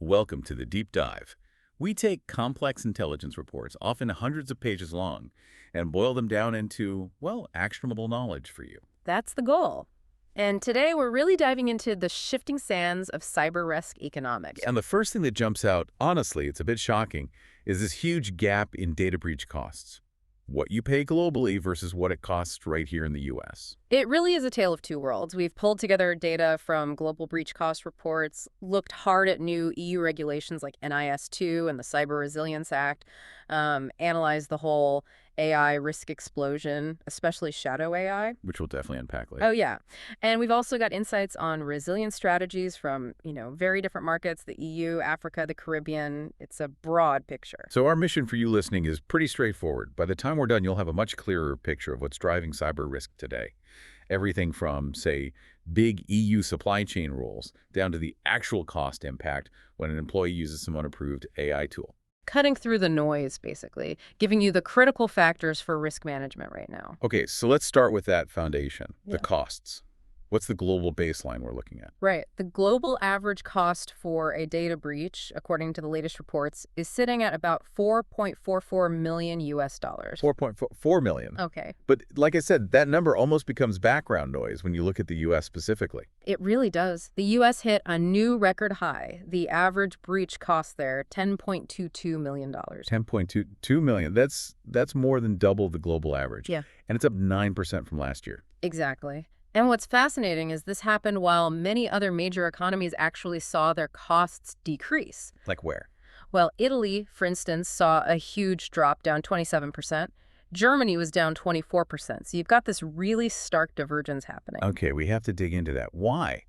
Welcome to the Deep Dive. We take complex intelligence reports, often hundreds of pages long, and boil them down into, well, actionable knowledge for you. That's the goal. And today we're really diving into the shifting sands of cyber risk economics. And the first thing that jumps out, honestly, it's a bit shocking, is this huge gap in data breach costs. What you pay globally versus what it costs right here in the U.S. It really is a tale of two worlds. We've pulled together data from global breach cost reports, looked hard at new EU regulations like NIS2 and the Cyber Resilience Act, analyzed the whole AI risk explosion, especially shadow AI. Which we'll definitely unpack later. Oh, yeah. And we've also got insights on resilience strategies from, very different markets, the EU, Africa, the Caribbean. It's a broad picture. So our mission for you listening is pretty straightforward. By the time we're done, you'll have a much clearer picture of what's driving cyber risk today. Everything from, say, big EU supply chain rules down to the actual cost impact when an employee uses some unapproved AI tool. Cutting through the noise, basically, giving you the critical factors for risk management right now. Okay, so let's start with that foundation, Yeah. the costs. What's the global baseline we're looking at? Right. The global average cost for a data breach, according to the latest reports, is sitting at about $4.44 million US dollars. 4.4 million. Okay. But like I said, that number almost becomes background noise when you look at the U.S. specifically. It really does. The U.S. hit a new record high. The average breach cost there, $10.22 million. 10.22 million. That's more than double the global average. Yeah. And it's up 9% from last year. Exactly. And what's fascinating is this happened while many other major economies actually saw their costs decrease. Like where? Well, Italy, for instance, saw a huge drop, down 27%. Germany was down 24%. So you've got this really stark divergence happening. Okay, we have to dig into that. Why?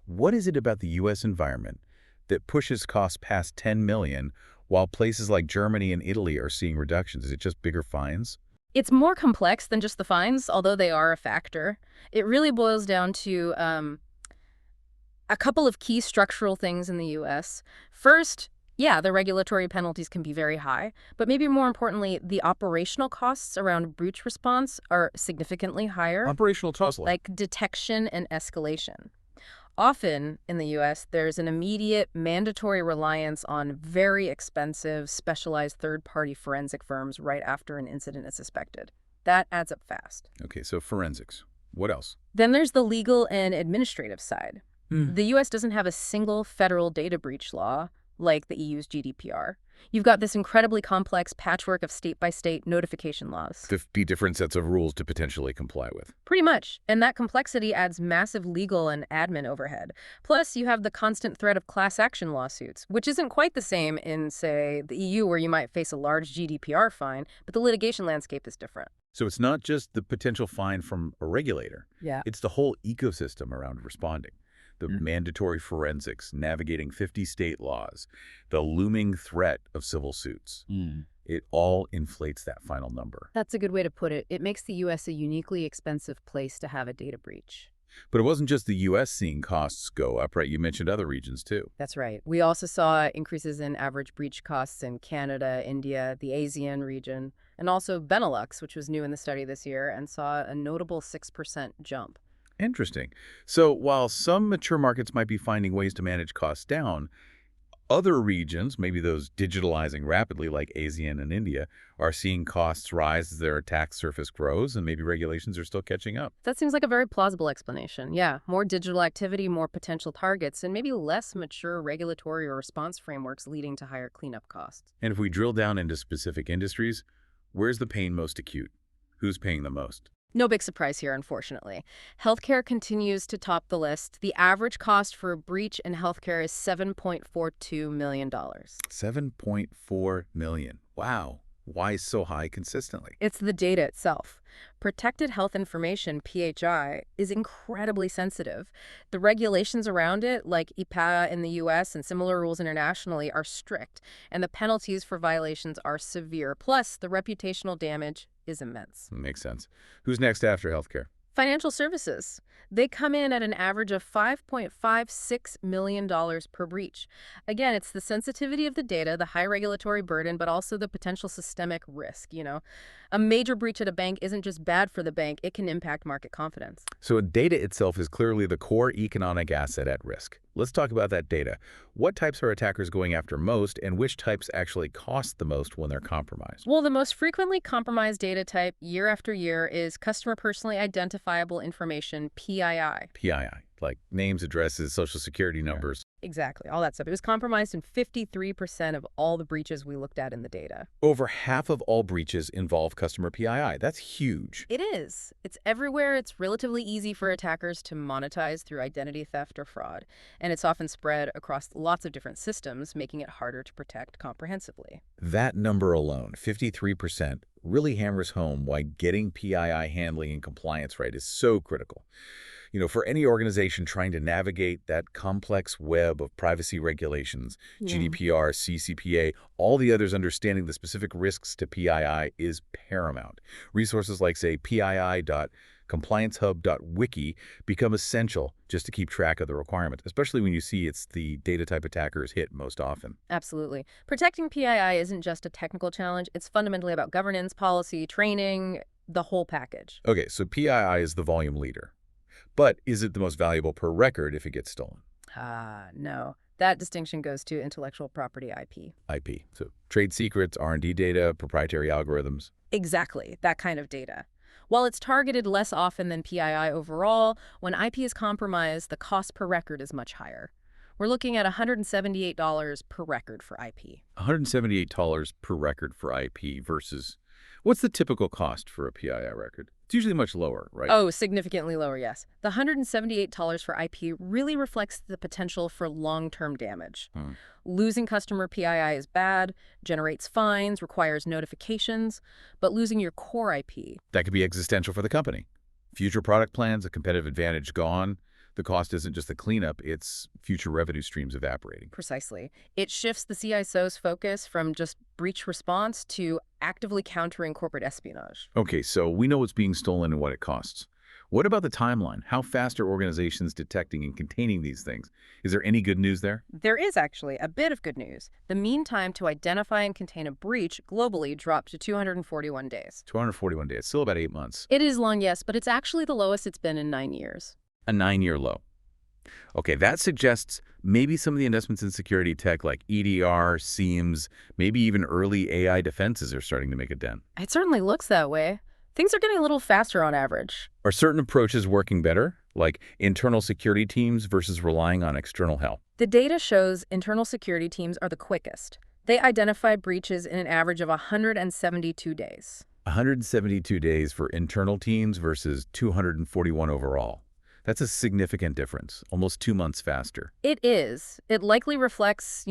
What is it about the U.S. environment that pushes costs past 10 million while places like Germany and Italy are seeing reductions? Is it just bigger fines? It's more complex than just the fines, although they are a factor. It really boils down to a couple of key structural things in the U.S. First, yeah, the regulatory penalties can be very high, but maybe more importantly, the operational costs around breach response are significantly higher, Operational tussle. like detection and escalation. Often in the U.S., there's an immediate mandatory reliance on very expensive, specialized third-party forensic firms right after an incident is suspected. That adds up fast. Okay, so forensics. What else? Then there's the legal and administrative side. The U.S. doesn't have a single federal data breach law like the EU's GDPR. You've got this incredibly complex patchwork of state-by-state notification laws. 50 different sets of rules to potentially comply with. Pretty much. And that complexity adds massive legal and admin overhead. Plus, you have the constant threat of class action lawsuits, which isn't quite the same in, say, the EU, where you might face a large GDPR fine, but the litigation landscape is different. So it's not just the potential fine from a regulator. Yeah. It's the whole ecosystem around responding. The mandatory forensics, navigating 50 state laws, the looming threat of civil suits. It all inflates that final number. That's a good way to put it. It makes the U.S. a uniquely expensive place to have a data breach. But it wasn't just the U.S. seeing costs go up, right? You mentioned other regions, too. That's right. We also saw increases in average breach costs in Canada, India, the ASEAN region, and also Benelux, which was new in the study this year, and saw a notable 6% jump. Interesting. So while some mature markets might be finding ways to manage costs down, other regions, maybe those digitalizing rapidly like ASEAN and India, are seeing costs rise as their attack surface grows and maybe regulations are still catching up. That seems like a very plausible explanation. Yeah, more digital activity, more potential targets, and maybe less mature regulatory or response frameworks leading to higher cleanup costs. And if we drill down into specific industries, where's the pain most acute? Who's paying the most? No big surprise here, unfortunately. Healthcare continues to top the list. The average cost for a breach in healthcare is $7.42 million. 7.4 million. Wow. Why so high consistently? It's the data itself. Protected health information, PHI, is incredibly sensitive. The regulations around it, like EPA in the U.S. and similar rules internationally, are strict, and the penalties for violations are severe. Plus, the reputational damage is immense. Makes sense. Who's next after healthcare? Financial services. They come in at an average of $5.56 million per breach. Again, it's the sensitivity of the data, the high regulatory burden, but also the potential systemic risk, A major breach at a bank isn't just bad for the bank, it can impact market confidence. So data itself is clearly the core economic asset at risk. Let's talk about that data. What types are attackers going after most, and which types actually cost the most when they're compromised? Well, the most frequently compromised data type year after year is customer personally identifiable information, PII. PII, like names, addresses, social security Yeah. numbers. Exactly, all that stuff. It was compromised in 53% of all the breaches we looked at in the data. Over half of all breaches involve customer PII. That's huge. It is. It's everywhere. It's relatively easy for attackers to monetize through identity theft or fraud, and it's often spread across lots of different systems, making it harder to protect comprehensively. That number alone, 53%, really hammers home why getting PII handling and compliance right is so critical. For any organization trying to navigate that complex web of privacy regulations, Yeah. GDPR, CCPA, all the others understanding the specific risks to PII is paramount. Resources like, say, pii.compliancehub.wiki become essential just to keep track of the requirements, especially when you see it's the data type attackers hit most often. Absolutely. Protecting PII isn't just a technical challenge. It's fundamentally about governance, policy, training, the whole package. Okay, so PII is the volume leader. But is it the most valuable per record if it gets stolen? No. That distinction goes to intellectual property IP. IP. So trade secrets, R&D data, proprietary algorithms. Exactly, that kind of data. While it's targeted less often than PII overall, when IP is compromised, the cost per record is much higher. We're looking at $178 per record for IP. $178 per record for IP versus what's the typical cost for a PII record? It's usually much lower, right? Oh, significantly lower, yes. The $178 for IP really reflects the potential for long-term damage. Losing customer PII is bad, generates fines, requires notifications, but losing your core IP. That could be existential for the company. Future product plans, a competitive advantage gone. The cost isn't just the cleanup, it's future revenue streams evaporating. Precisely. It shifts the CISO's focus from just breach response to actively countering corporate espionage. Okay, so we know what's being stolen and what it costs. What about the timeline? How fast are organizations detecting and containing these things? Is there any good news there? There is actually a bit of good news. The mean time to identify and contain a breach globally dropped to 241 days. 241 days, still about 8 months. It is long, yes, but it's actually the lowest it's been in 9 years. A 9-year low. Okay, that suggests maybe some of the investments in security tech like EDR, SIEMs, maybe even early AI defenses are starting to make a dent. It certainly looks that way. Things are getting a little faster on average. Are certain approaches working better, like internal security teams versus relying on external help? The data shows internal security teams are the quickest. They identify breaches in an average of 172 days. 172 days for internal teams versus 241 overall. That's a significant difference, almost 2 months faster. It is. It likely reflects,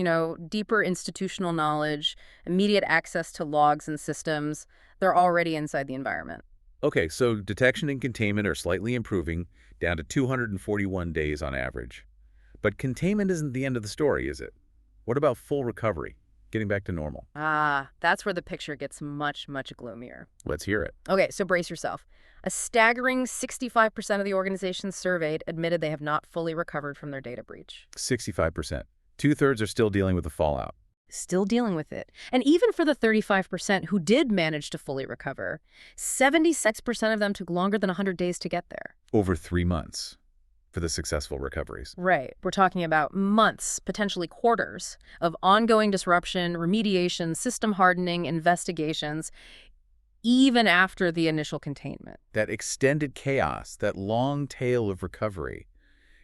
deeper institutional knowledge, immediate access to logs and systems. They're already inside the environment. Okay, so detection and containment are slightly improving, down to 241 days on average. But containment isn't the end of the story, is it? What about full recovery, getting back to normal? That's where the picture gets much, much gloomier. Let's hear it. Okay, so brace yourself. A staggering 65% of the organizations surveyed admitted they have not fully recovered from their data breach. 65%. 2/3 are still dealing with the fallout. Still dealing with it. And even for the 35% who did manage to fully recover, 76% of them took longer than 100 days to get there. Over 3 months for the successful recoveries. Right. We're talking about months, potentially quarters, of ongoing disruption, remediation, system hardening, investigations, even after the initial containment. That extended chaos, that long tail of recovery,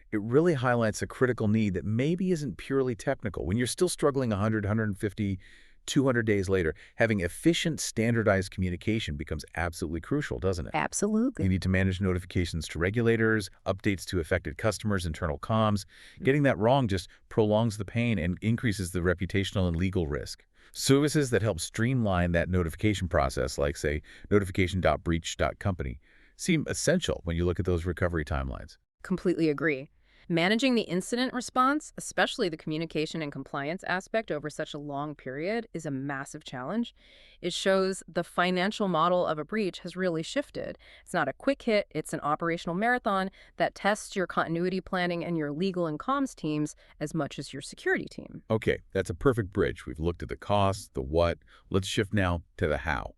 it really highlights a critical need that maybe isn't purely technical. When you're still struggling 100, 150, 200 days later, having efficient, standardized communication becomes absolutely crucial, doesn't it? Absolutely. You need to manage notifications to regulators, updates to affected customers, internal comms. Getting that wrong just prolongs the pain and increases the reputational and legal risk. Services that help streamline that notification process, like, say, notification.breach.company, seem essential when you look at those recovery timelines. Completely agree. Managing the incident response, especially the communication and compliance aspect over such a long period, is a massive challenge. It shows the financial model of a breach has really shifted. It's not a quick hit, it's an operational marathon that tests your continuity planning and your legal and comms teams as much as your security team. Okay, that's a perfect bridge. We've looked at the cost, the what. Let's shift now to the how.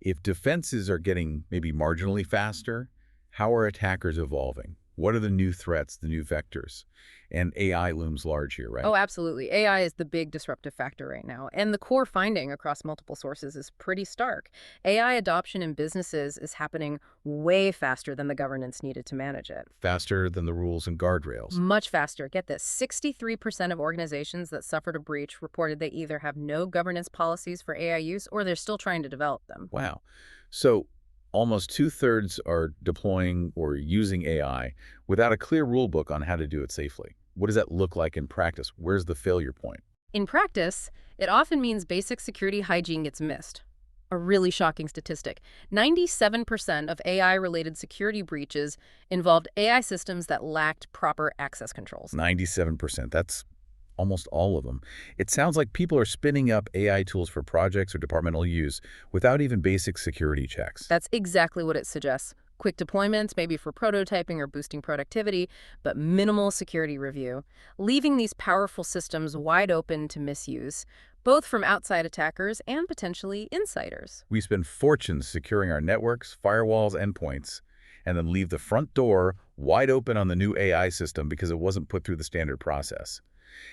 If defenses are getting maybe marginally faster, how are attackers evolving? What are the new threats, the new vectors? And AI looms large here, right? Oh, absolutely. AI is the big disruptive factor right now, and the core finding across multiple sources is pretty stark. AI adoption in businesses is happening way faster than the governance needed to manage it. Faster than the rules and guardrails. Much faster. Get this, 63% of organizations that suffered a breach reported they either have no governance policies for AI use or they're still trying to develop them. Wow. So almost two-thirds are deploying or using AI without a clear rule book on how to do it safely. What does that look like in practice? Where's the failure point? In practice, it often means basic security hygiene gets missed. A really shocking statistic. 97% of AI-related security breaches involved AI systems that lacked proper access controls. 97%. That's almost all of them. It sounds like people are spinning up AI tools for projects or departmental use without even basic security checks. That's exactly what it suggests. Quick deployments, maybe for prototyping or boosting productivity, but minimal security review, leaving these powerful systems wide open to misuse, both from outside attackers and potentially insiders. We spend fortunes securing our networks, firewalls, endpoints, and then leave the front door wide open on the new AI system because it wasn't put through the standard process.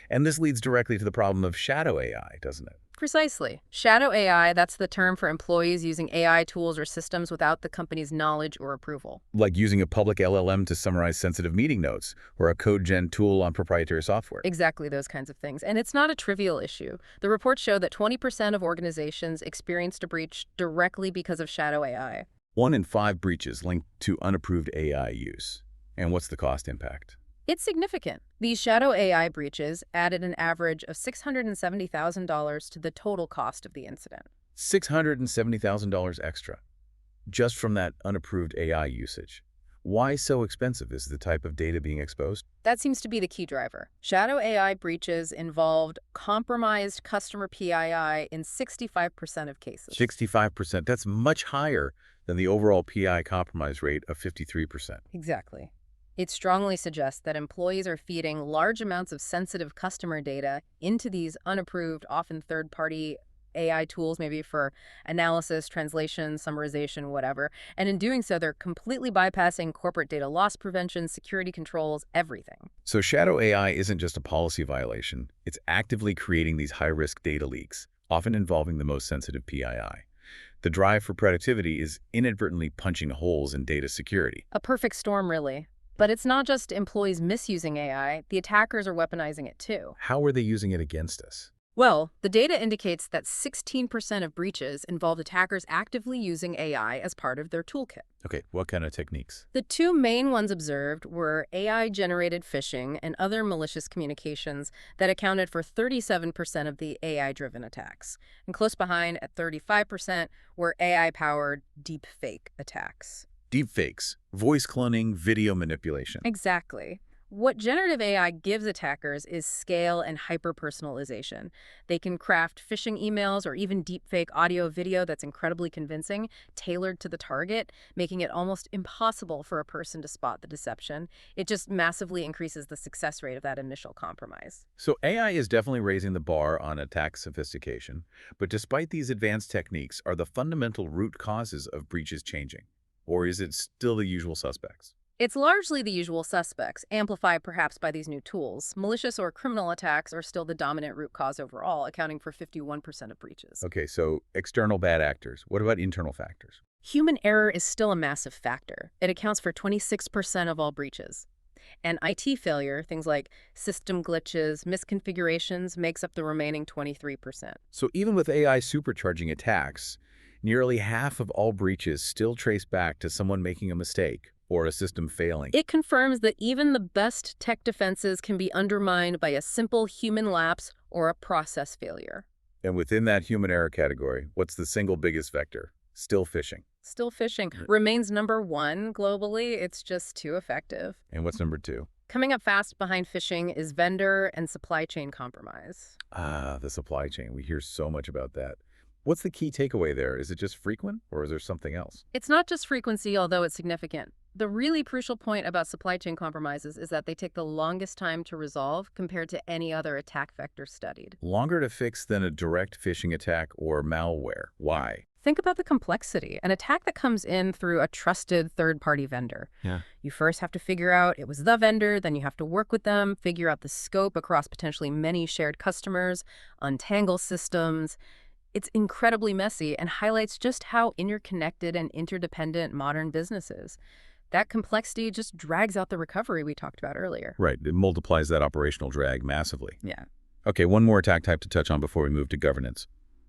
And this leads directly to the problem of shadow AI, doesn't it? Precisely. Shadow AI, that's the term for employees using AI tools or systems without the company's knowledge or approval. Like using a public LLM to summarize sensitive meeting notes or a code gen tool on proprietary software. Exactly those kinds of things. And it's not a trivial issue. The reports show that 20% of organizations experienced a breach directly because of shadow AI. 1 in 5 breaches linked to unapproved AI use. And what's the cost impact? It's significant. These shadow AI breaches added an average of $670,000 to the total cost of the incident. $670,000 extra, just from that unapproved AI usage. Why so expensive is the type of data being exposed? That seems to be the key driver. Shadow AI breaches involved compromised customer PII in 65% of cases. 65%, that's much higher than the overall PI compromise rate of 53%. Exactly. It strongly suggests that employees are feeding large amounts of sensitive customer data into these unapproved, often third-party AI tools, maybe for analysis, translation, summarization, whatever. And in doing so, they're completely bypassing corporate data loss prevention, security controls, everything. So shadow AI isn't just a policy violation. It's actively creating these high-risk data leaks, often involving the most sensitive PII. The drive for productivity is inadvertently punching holes in data security. A perfect storm, really. But it's not just employees misusing AI, the attackers are weaponizing it too. How are they using it against us? Well, the data indicates that 16% of breaches involved attackers actively using AI as part of their toolkit. Okay, what kind of techniques? The two main ones observed were AI-generated phishing and other malicious communications that accounted for 37% of the AI-driven attacks. And close behind, at 35%, were AI-powered deepfake attacks. Deepfakes, voice cloning, video manipulation. Exactly. What generative AI gives attackers is scale and hyper-personalization. They can craft phishing emails or even deepfake audio-video that's incredibly convincing, tailored to the target, making it almost impossible for a person to spot the deception. It just massively increases the success rate of that initial compromise. So AI is definitely raising the bar on attack sophistication, but despite these advanced techniques, are the fundamental root causes of breaches changing? Or is it still the usual suspects? It's largely the usual suspects, amplified perhaps by these new tools. Malicious or criminal attacks are still the dominant root cause overall, accounting for 51% of breaches. Okay, so external bad actors. What about internal factors? Human error is still a massive factor. It accounts for 26% of all breaches. And IT failure, things like system glitches, misconfigurations, makes up the remaining 23%. So even with AI supercharging attacks, nearly half of all breaches still trace back to someone making a mistake or a system failing. It confirms that even the best tech defenses can be undermined by a simple human lapse or a process failure. And within that human error category, what's the single biggest vector? Still phishing. Still phishing remains number one globally. It's just too effective. And what's number 2? Coming up fast behind phishing is vendor and supply chain compromise. Ah, the supply chain. We hear so much about that. What's the key takeaway there? Is it just frequent or is there something else? It's not just frequency, although it's significant. The really crucial point about supply chain compromises is that they take the longest time to resolve compared to any other attack vector studied. Longer to fix than a direct phishing attack or malware. Why? Think about the complexity. An attack that comes in through a trusted third-party vendor. Yeah. You first have to figure out it was the vendor, then you have to work with them, figure out the scope across potentially many shared customers, untangle systems. It's incredibly messy and highlights just how interconnected and interdependent modern business is. That complexity just drags out the recovery we talked about earlier. Right. It multiplies that operational drag massively. Yeah. Okay, one more attack type to touch on before we move to governance.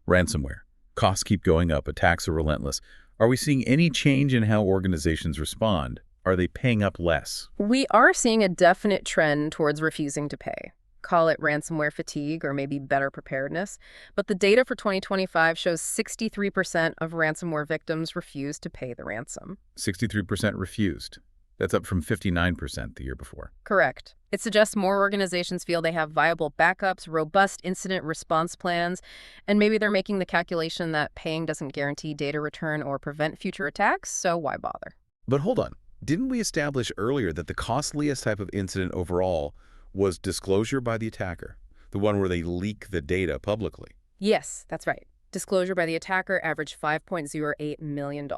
Ransomware. Costs keep going up. Attacks are relentless. Are we seeing any change in how organizations respond? Are they paying up less? We are seeing a definite trend towards refusing to pay. Call it ransomware fatigue or maybe better preparedness. But the data for 2025 shows 63% of ransomware victims refuse to pay the ransom. 63% refused. That's up from 59% the year before. Correct. It suggests more organizations feel they have viable backups, robust incident response plans, and maybe they're making the calculation that paying doesn't guarantee data return or prevent future attacks, so why bother? But hold on. Didn't we establish earlier that the costliest type of incident overall was disclosure by the attacker, the one where they leak the data publicly? Yes, that's right. Disclosure by the attacker averaged $5.08 million,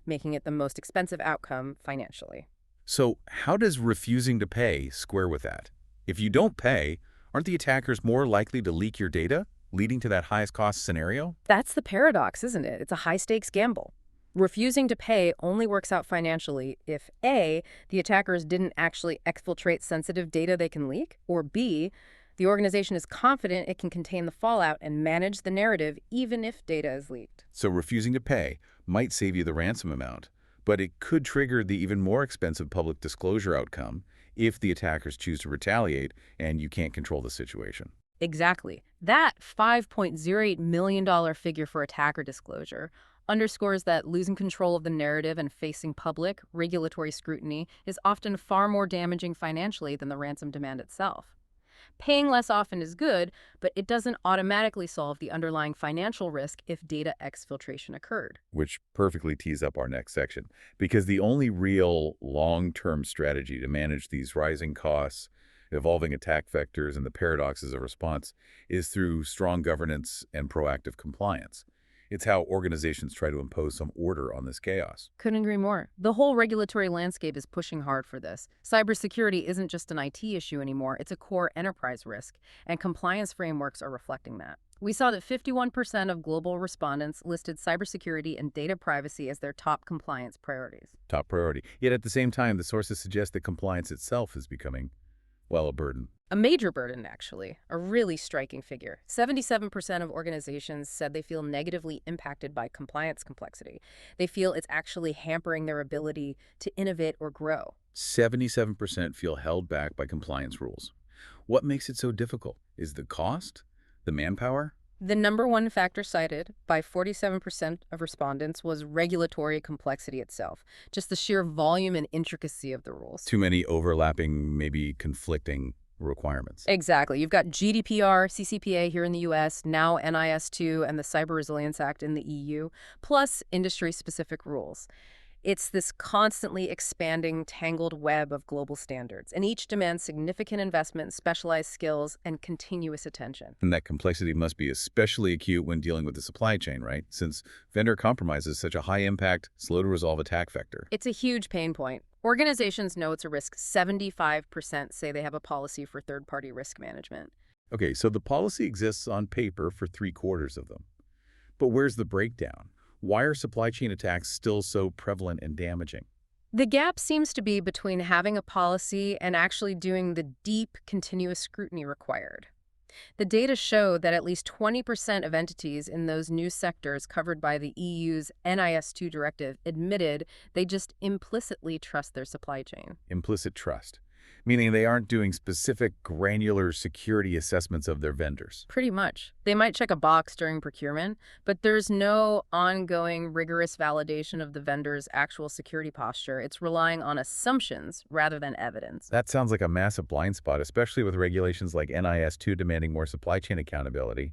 making it the most expensive outcome financially. So how does refusing to pay square with that? If you don't pay, aren't the attackers more likely to leak your data, leading to that highest cost scenario? That's the paradox, isn't it? It's a high-stakes gamble. Refusing to pay only works out financially if A, the attackers didn't actually exfiltrate sensitive data they can leak, or B, the organization is confident it can contain the fallout and manage the narrative even if data is leaked. So refusing to pay might save you the ransom amount, but it could trigger the even more expensive public disclosure outcome if the attackers choose to retaliate and you can't control the situation. Exactly. That $5.08 million figure for attacker disclosure underscores that losing control of the narrative and facing public, regulatory scrutiny is often far more damaging financially than the ransom demand itself. Paying less often is good, but it doesn't automatically solve the underlying financial risk if data exfiltration occurred. Which perfectly tees up our next section, because the only real long-term strategy to manage these rising costs, evolving attack vectors, and the paradoxes of response is through strong governance and proactive compliance. It's how organizations try to impose some order on this chaos. Couldn't agree more. The whole regulatory landscape is pushing hard for this. Cybersecurity isn't just an IT issue anymore, it's a core enterprise risk, and compliance frameworks are reflecting that. We saw that 51% of global respondents listed cybersecurity and data privacy as their top compliance priorities. Top priority. Yet at the same time, the sources suggest that compliance itself is becoming, well, a burden. A major burden, actually. A really striking figure. 77% of organizations said they feel negatively impacted by compliance complexity. They feel it's actually hampering their ability to innovate or grow. 77% feel held back by compliance rules. What makes it so difficult? Is the cost? The manpower? The number one factor cited by 47% of respondents was regulatory complexity itself, just the sheer volume and intricacy of the rules. Too many overlapping, maybe conflicting requirements. Exactly. You've got GDPR, CCPA here in the US, now NIS2 and the Cyber Resilience Act in the EU, plus industry-specific rules. It's this constantly expanding, tangled web of global standards, and each demands significant investment, specialized skills, and continuous attention. And that complexity must be especially acute when dealing with the supply chain, right? Since vendor compromise is such a high-impact, slow-to-resolve attack vector. It's a huge pain point. Organizations know it's a risk. 75% say they have a policy for third-party risk management. Okay, so the policy exists on paper for 3/4 of them. But where's the breakdown? Why are supply chain attacks still so prevalent and damaging? The gap seems to be between having a policy and actually doing the deep, continuous scrutiny required. The data show that at least 20% of entities in those new sectors covered by the EU's NIS2 directive admitted they just implicitly trust their supply chain. Implicit trust, meaning they aren't doing specific granular security assessments of their vendors. Pretty much. They might check a box during procurement, but there's no ongoing rigorous validation of the vendor's actual security posture. It's relying on assumptions rather than evidence. That sounds like a massive blind spot, especially with regulations like NIS2 demanding more supply chain accountability.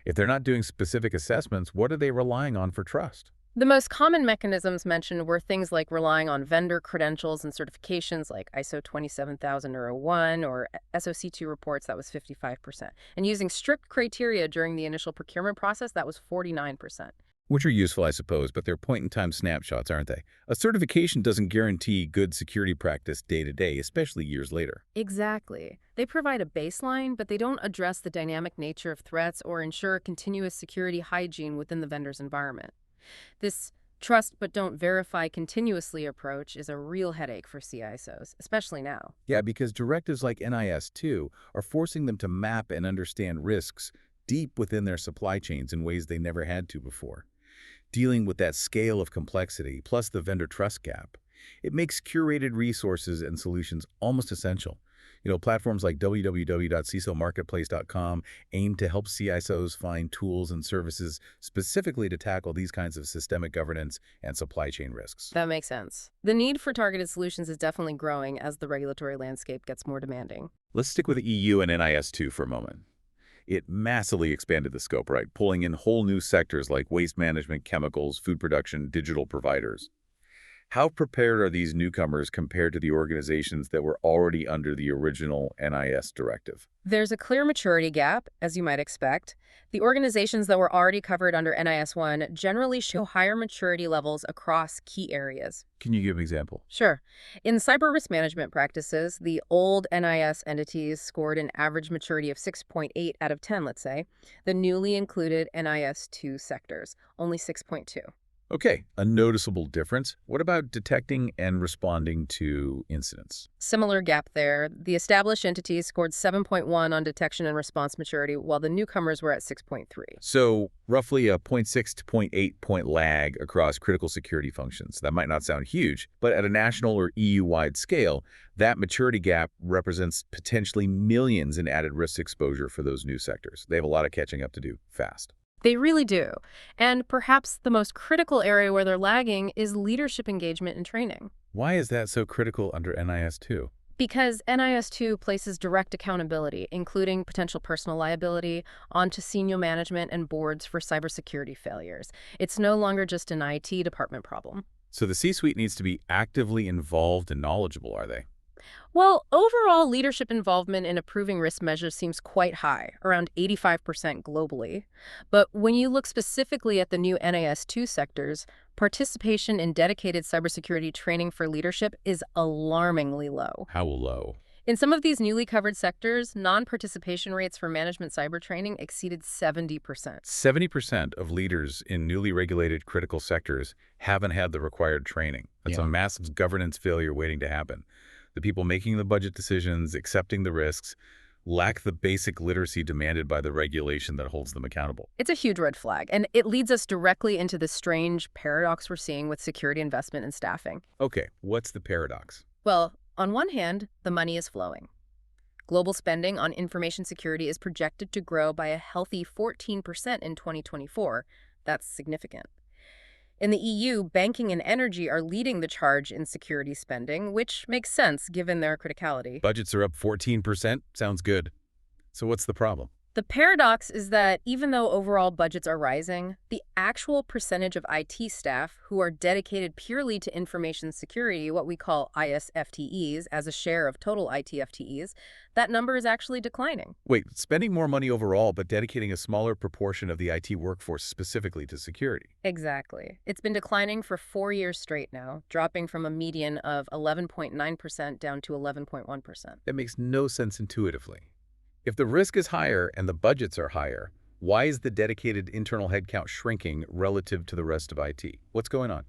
If they're not doing specific assessments, what are they relying on for trust? The most common mechanisms mentioned were things like relying on vendor credentials and certifications like ISO 27001 or SOC2 reports, that was 55%, and using strict criteria during the initial procurement process, that was 49%. Which are useful, I suppose, but they're point-in-time snapshots, aren't they? A certification doesn't guarantee good security practice day to day, especially years later. Exactly. They provide a baseline, but they don't address the dynamic nature of threats or ensure continuous security hygiene within the vendor's environment. This trust but don't verify continuously approach is a real headache for CISOs, especially now. Yeah, because directives like NIS2 are forcing them to map and understand risks deep within their supply chains in ways they never had to before. Dealing with that scale of complexity, plus the vendor trust gap, it makes curated resources and solutions almost essential. Platforms like www.cisomarketplace.com aim to help CISOs find tools and services specifically to tackle these kinds of systemic governance and supply chain risks. That makes sense. The need for targeted solutions is definitely growing as the regulatory landscape gets more demanding. Let's stick with the EU and NIS2 for a moment. It massively expanded the scope, right? Pulling in whole new sectors like waste management, chemicals, food production, digital providers. How prepared are these newcomers compared to the organizations that were already under the original NIS directive? There's a clear maturity gap, as you might expect. The organizations that were already covered under NIS 1 generally show higher maturity levels across key areas. Can you give an example? Sure. In cyber risk management practices, the old NIS entities scored an average maturity of 6.8 out of 10, let's say. The newly included NIS 2 sectors, only 6.2. Okay, a noticeable difference. What about detecting and responding to incidents? Similar gap there. The established entities scored 7.1 on detection and response maturity, while the newcomers were at 6.3. So roughly a zero point 0.6 to zero point 0.8 point lag across critical security functions. That might not sound huge, but at a national or EU-wide scale, that maturity gap represents potentially millions in added risk exposure for those new sectors. They have a lot of catching up to do fast. They really do. And perhaps the most critical area where they're lagging is leadership engagement and training. Why is that so critical under NIS2? Because NIS 2 places direct accountability, including potential personal liability, onto senior management and boards for cybersecurity failures. It's no longer just an IT department problem. So the C-suite needs to be actively involved and knowledgeable, are they? Well, overall leadership involvement in approving risk measures seems quite high, around 85% globally. But when you look specifically at the new NIS2 sectors, participation in dedicated cybersecurity training for leadership is alarmingly low. How low? In some of these newly covered sectors, non-participation rates for management cyber training exceeded 70%. 70% of leaders in newly regulated critical sectors haven't had the required training. That's a massive governance failure waiting to happen. The people making the budget decisions, accepting the risks, lack the basic literacy demanded by the regulation that holds them accountable. It's a huge red flag, and it leads us directly into the strange paradox we're seeing with security investment and staffing. Okay, what's the paradox? Well, on one hand, the money is flowing. Global spending on information security is projected to grow by a healthy 14% in 2024. That's significant. In the EU, banking and energy are leading the charge in security spending, which makes sense given their criticality. Budgets are up 14%? Sounds good. So what's the problem? The paradox is that even though overall budgets are rising, the actual percentage of IT staff who are dedicated purely to information security, what we call ISFTEs, as a share of total IT FTEs, that number is actually declining. Wait, spending more money overall, but dedicating a smaller proportion of the IT workforce specifically to security. Exactly. It's been declining for 4 years straight now, dropping from a median of 11.9% down to 11.1%. That makes no sense intuitively. If the risk is higher and the budgets are higher, why is the dedicated internal headcount shrinking relative to the rest of IT? What's going on?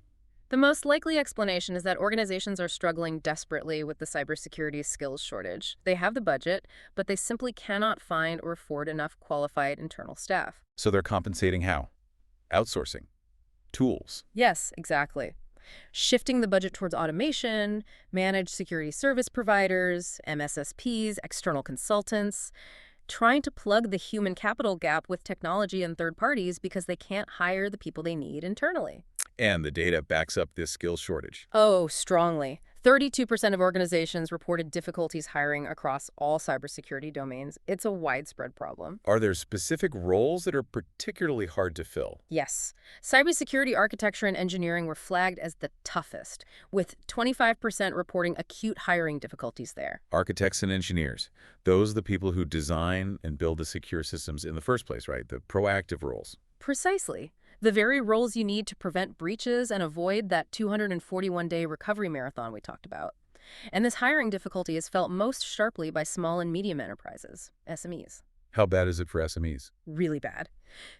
The most likely explanation is that organizations are struggling desperately with the cybersecurity skills shortage. They have the budget, but they simply cannot find or afford enough qualified internal staff. So they're compensating how? Outsourcing. Tools. Yes, exactly. Shifting the budget towards automation, managed security service providers, MSSPs, external consultants, trying to plug the human capital gap with technology and third parties because they can't hire the people they need internally. And the data backs up this skills shortage. Oh, strongly. 32% of organizations reported difficulties hiring across all cybersecurity domains. It's a widespread problem. Are there specific roles that are particularly hard to fill? Yes, cybersecurity architecture and engineering were flagged as the toughest, with 25% reporting acute hiring difficulties there. Architects and engineers, those are the people who design and build the secure systems in the first place, right? The proactive roles. Precisely. The very roles you need to prevent breaches and avoid that 241-day recovery marathon we talked about. And this hiring difficulty is felt most sharply by small and medium enterprises, SMEs. How bad is it for SMEs? Really bad.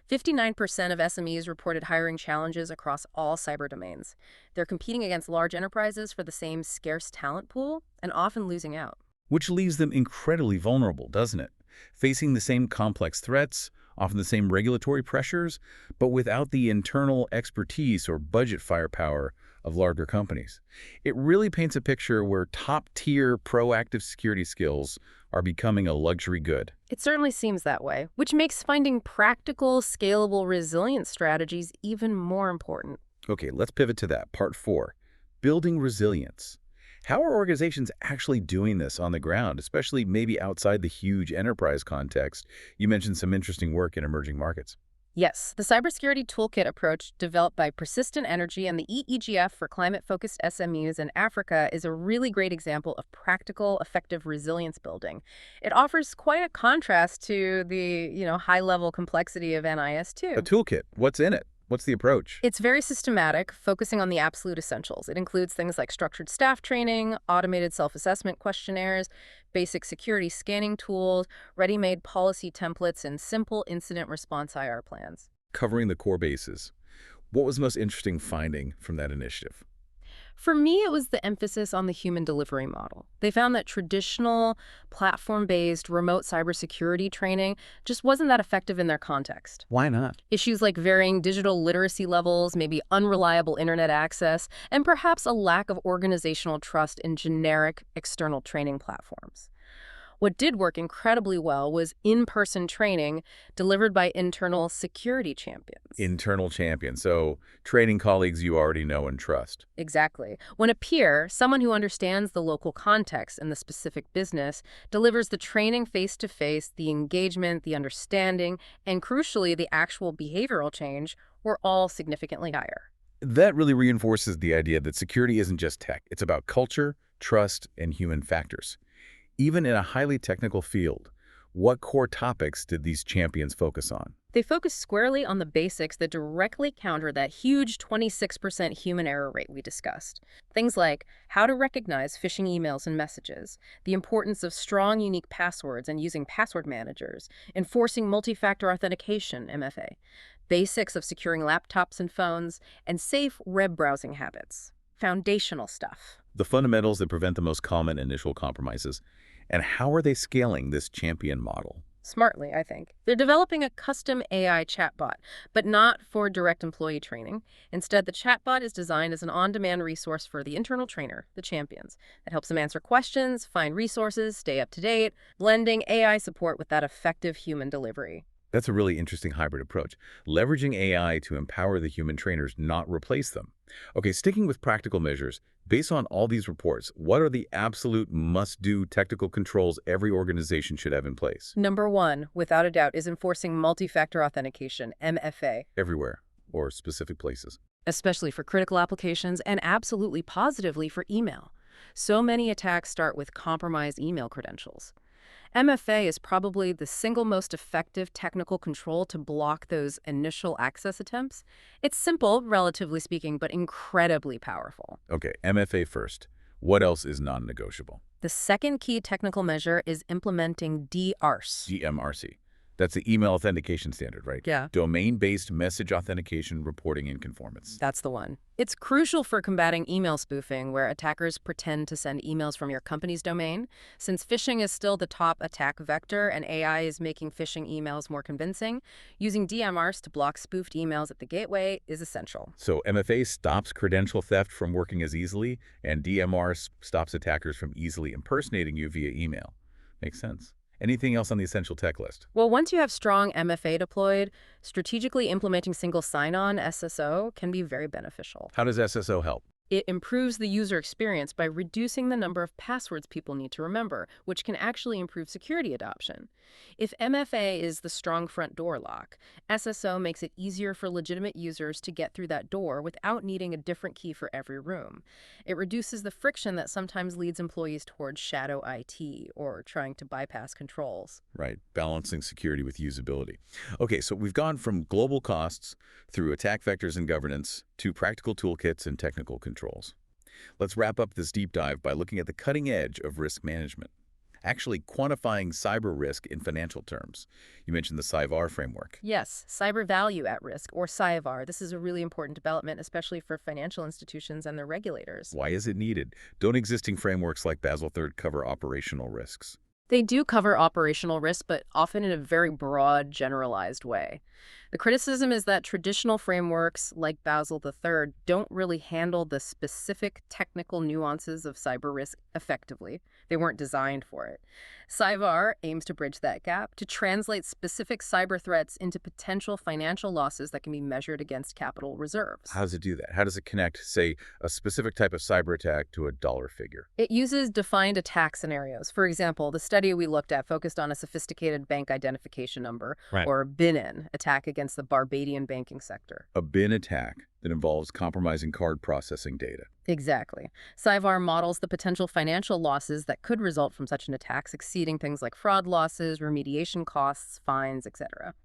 59% of SMEs reported hiring challenges across all cyber domains. They're competing against large enterprises for the same scarce talent pool and often losing out. Which leaves them incredibly vulnerable, doesn't it? Facing the same complex threats, often the same regulatory pressures, but without the internal expertise or budget firepower of larger companies. It really paints a picture where top-tier proactive security skills are becoming a luxury good. It certainly seems that way, which makes finding practical, scalable resilience strategies even more important. Okay, let's pivot to that. Part 4, building resilience. How are organizations actually doing this on the ground, especially maybe outside the huge enterprise context? You mentioned some interesting work in emerging markets. Yes, the cybersecurity toolkit approach developed by Persistent Energy and the EEGF for climate-focused SMUs in Africa is a really great example of practical, effective resilience building. It offers quite a contrast to the, high-level complexity of NIS2. A toolkit, what's in it? What's the approach? It's very systematic, focusing on the absolute essentials. It includes things like structured staff training, automated self-assessment questionnaires, basic security scanning tools, ready-made policy templates, and simple incident response IR plans. Covering the core bases. What was the most interesting finding from that initiative? For me, it was the emphasis on the human delivery model. They found that traditional, platform-based, remote cybersecurity training just wasn't that effective in their context. Why not? Issues like varying digital literacy levels, maybe unreliable internet access, and perhaps a lack of organizational trust in generic external training platforms. What did work incredibly well was in-person training delivered by internal security champions. Internal champion, so training colleagues you already know and trust. Exactly. When a peer, someone who understands the local context and the specific business, delivers the training face-to-face, the engagement, the understanding, and crucially, the actual behavioral change, were all significantly higher. That really reinforces the idea that security isn't just tech. It's about culture, trust, and human factors. Even in a highly technical field, what core topics did these champions focus on? They focus squarely on the basics that directly counter that huge 26% human error rate we discussed. Things like how to recognize phishing emails and messages, the importance of strong, unique passwords and using password managers, enforcing multi-factor authentication, MFA, basics of securing laptops and phones, and safe web browsing habits. Foundational stuff. The fundamentals that prevent the most common initial compromises. And how are they scaling this champion model? Smartly, I think. They're developing a custom AI chatbot, but not for direct employee training. Instead, the chatbot is designed as an on-demand resource for the internal trainer, the champions, that helps them answer questions, find resources, stay up to date, blending AI support with that effective human delivery. That's a really interesting hybrid approach, leveraging AI to empower the human trainers, not replace them. Okay, sticking with practical measures, based on all these reports, what are the absolute must-do technical controls every organization should have in place? Number one, without a doubt, is enforcing multi-factor authentication, MFA. Everywhere, or specific places. Especially for critical applications and absolutely positively for email. So many attacks start with compromised email credentials. MFA is probably the single most effective technical control to block those initial access attempts. It's simple, relatively speaking, but incredibly powerful. Okay, MFA first. What else is non-negotiable? The second key technical measure is implementing DRS. DMRC. That's the email authentication standard, right? Yeah. Domain-based message authentication reporting in conformance. That's the one. It's crucial for combating email spoofing, where attackers pretend to send emails from your company's domain. Since phishing is still the top attack vector and AI is making phishing emails more convincing, using DMRs to block spoofed emails at the gateway is essential. So MFA stops credential theft from working as easily, and DMR stops attackers from easily impersonating you via email. Makes sense. Anything else on the essential tech list? Well, once you have strong MFA deployed, strategically implementing single sign-on, SSO, can be very beneficial. How does SSO help? It improves the user experience by reducing the number of passwords people need to remember, which can actually improve security adoption. If MFA is the strong front door lock, SSO makes it easier for legitimate users to get through that door without needing a different key for every room. It reduces the friction that sometimes leads employees towards shadow IT or trying to bypass controls. Right, balancing security with usability. Okay, so we've gone from global costs through attack vectors and governance to practical toolkits and technical controls. Let's wrap up this deep dive by looking at the cutting edge of risk management, actually quantifying cyber risk in financial terms. You mentioned the CIVAR framework. Yes, cyber value at risk, or CIVAR. This is a really important development, especially for financial institutions and their regulators. Why is it needed? Don't existing frameworks like Basel III cover operational risks? They do cover operational risk, but often in a very broad, generalized way. The criticism is that traditional frameworks like Basel III don't really handle the specific technical nuances of cyber risk effectively. They weren't designed for it. CIVAR aims to bridge that gap, to translate specific cyber threats into potential financial losses that can be measured against capital reserves. How does it do that? How does it connect, say, a specific type of cyber attack to a dollar figure? It uses defined attack scenarios. For example, the study we looked at focused on a sophisticated bank identification number, Right. or BIN attack against the Barbadian banking sector. A BIN attack that involves compromising card processing data. Exactly. CIVAR models the potential financial losses that could result from such an attack, exceeding things like fraud losses, remediation costs, fines, etc.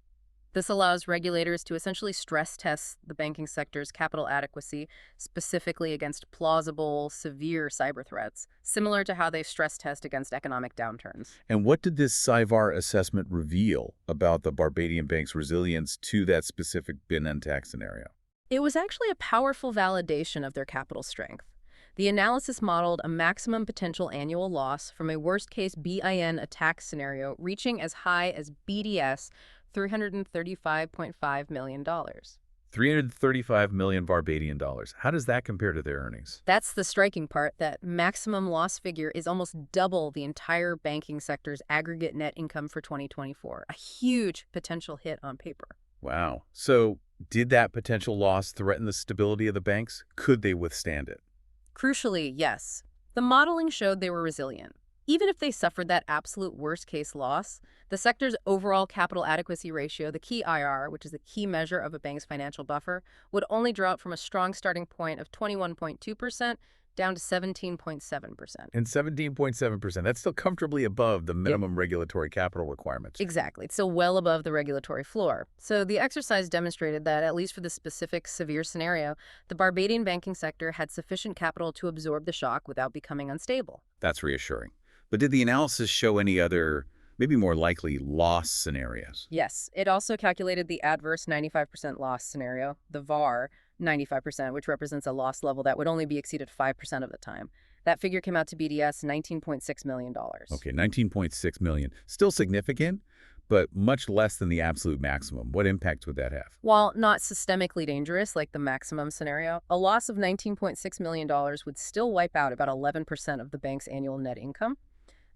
This allows regulators to essentially stress test the banking sector's capital adequacy, specifically against plausible, severe cyber threats, similar to how they stress test against economic downturns. And what did this CIVAR assessment reveal about the Barbadian bank's resilience to that specific BIN attack scenario? It was actually a powerful validation of their capital strength. The analysis modeled a maximum potential annual loss from a worst-case BIN attack scenario reaching as high as BDS $335.5 million. 335 million Barbadian dollars. How does that compare to their earnings? That's the striking part. That maximum loss figure is almost double the entire banking sector's aggregate net income for 2024, a huge potential hit on paper. Wow. So did that potential loss threaten the stability of the banks? Could they withstand it? Crucially, yes. The modeling showed they were resilient. Even if they suffered that absolute worst-case loss, the sector's overall capital adequacy ratio, the key IR, which is the key measure of a bank's financial buffer, would only drop from a strong starting point of 21.2% down to 17.7%. And 17.7%, that's still comfortably above the minimum regulatory capital requirements. Exactly. It's still well above the regulatory floor. So the exercise demonstrated that, at least for the specific severe scenario, the Barbadian banking sector had sufficient capital to absorb the shock without becoming unstable. That's reassuring. But did the analysis show any other, maybe more likely, loss scenarios? Yes. It also calculated the adverse 95% loss scenario, the VAR 95%, which represents a loss level that would only be exceeded 5% of the time. That figure came out to BDS $19.6 million. Okay, 19.6 million. Still significant, but much less than the absolute maximum. What impact would that have? While not systemically dangerous like the maximum scenario, a loss of $19.6 million would still wipe out about 11% of the bank's annual net income.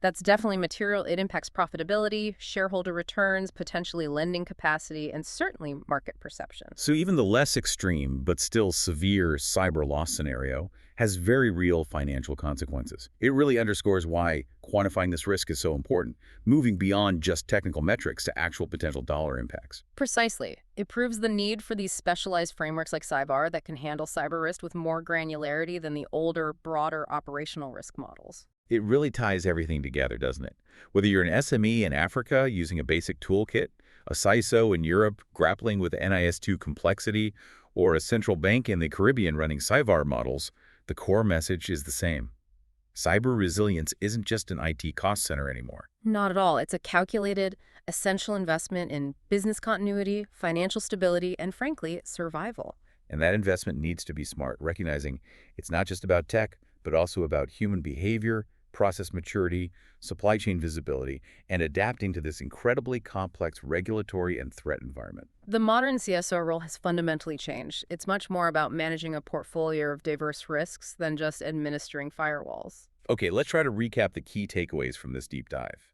That's definitely material. It impacts profitability, shareholder returns, potentially lending capacity, and certainly market perception. So even the less extreme, but still severe cyber loss scenario has very real financial consequences. It really underscores why quantifying this risk is so important, moving beyond just technical metrics to actual potential dollar impacts. Precisely. It proves the need for these specialized frameworks like CIVAR that can handle cyber risk with more granularity than the older, broader operational risk models. It really ties everything together, doesn't it? Whether you're an SME in Africa using a basic toolkit, a CISO in Europe grappling with NIS2 complexity, or a central bank in the Caribbean running CIVAR models, the core message is the same. Cyber resilience isn't just an IT cost center anymore. Not at all. It's a calculated, essential investment in business continuity, financial stability, and frankly, survival. And that investment needs to be smart, recognizing it's not just about tech, but also about human behavior, process maturity, supply chain visibility, and adapting to this incredibly complex regulatory and threat environment. The modern CISO role has fundamentally changed. It's much more about managing a portfolio of diverse risks than just administering firewalls. Okay, let's try to recap the key takeaways from this deep dive.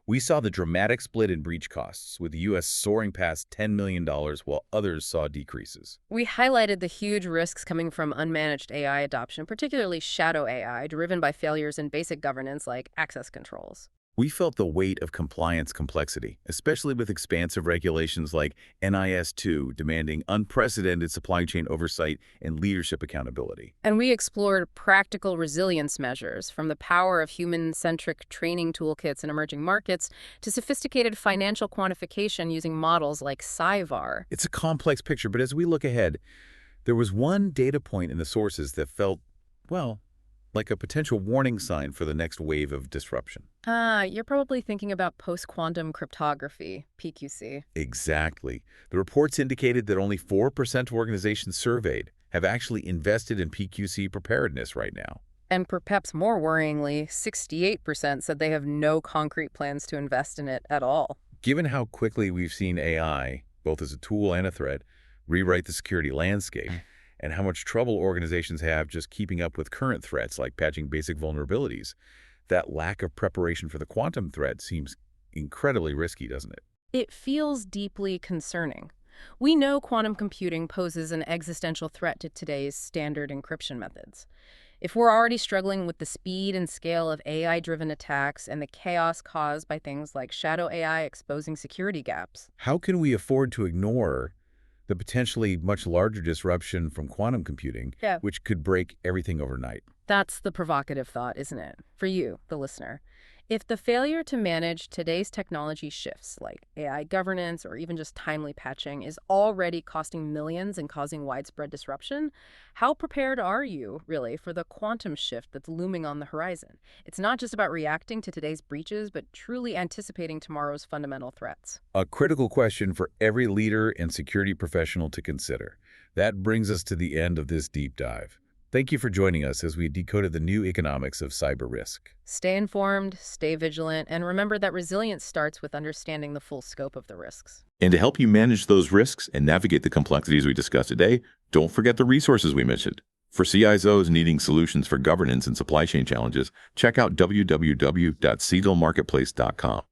We saw the dramatic split in breach costs, with the U.S. soaring past $10 million while others saw decreases. We highlighted the huge risks coming from unmanaged AI adoption, particularly shadow AI, driven by failures in basic governance like access controls. We felt the weight of compliance complexity, especially with expansive regulations like NIS2 demanding unprecedented supply chain oversight and leadership accountability. And we explored practical resilience measures, from the power of human-centric training toolkits in emerging markets to sophisticated financial quantification using models like SciVar. It's a complex picture, but as we look ahead, there was one data point in the sources that felt, well, like a potential warning sign for the next wave of disruption. You're probably thinking about post-quantum cryptography, PQC. Exactly. The reports indicated that only 4% of organizations surveyed have actually invested in PQC preparedness right now. And perhaps more worryingly, 68% said they have no concrete plans to invest in it at all. Given how quickly we've seen AI, both as a tool and a threat, rewrite the security landscape, and how much trouble organizations have just keeping up with current threats like patching basic vulnerabilities, that lack of preparation for the quantum threat seems incredibly risky, doesn't it? It feels deeply concerning. We know quantum computing poses an existential threat to today's standard encryption methods. If we're already struggling with the speed and scale of AI-driven attacks and the chaos caused by things like shadow AI exposing security gaps, How can we afford to ignore the potentially much larger disruption from quantum computing, Yeah. which could break everything overnight? That's the provocative thought, isn't it? For you, the listener. If the failure to manage today's technology shifts, like AI governance or even just timely patching, is already costing millions and causing widespread disruption, how prepared are you, really, for the quantum shift that's looming on the horizon? It's not just about reacting to today's breaches, but truly anticipating tomorrow's fundamental threats. A critical question for every leader and security professional to consider. That brings us to the end of this deep dive. Thank you for joining us as we decoded the new economics of cyber risk. Stay informed, stay vigilant, and remember that resilience starts with understanding the full scope of the risks. And to help you manage those risks and navigate the complexities we discussed today, don't forget the resources we mentioned. For CISOs needing solutions for governance and supply chain challenges, check out www.cdelmarketplace.com.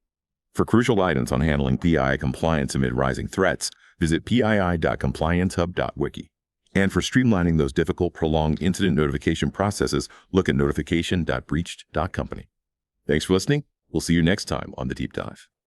For crucial guidance on handling PII compliance amid rising threats, visit pii.compliancehub.wiki. And for streamlining those difficult, prolonged incident notification processes, look at notification.breached.company. Thanks for listening. We'll see you next time on The Deep Dive.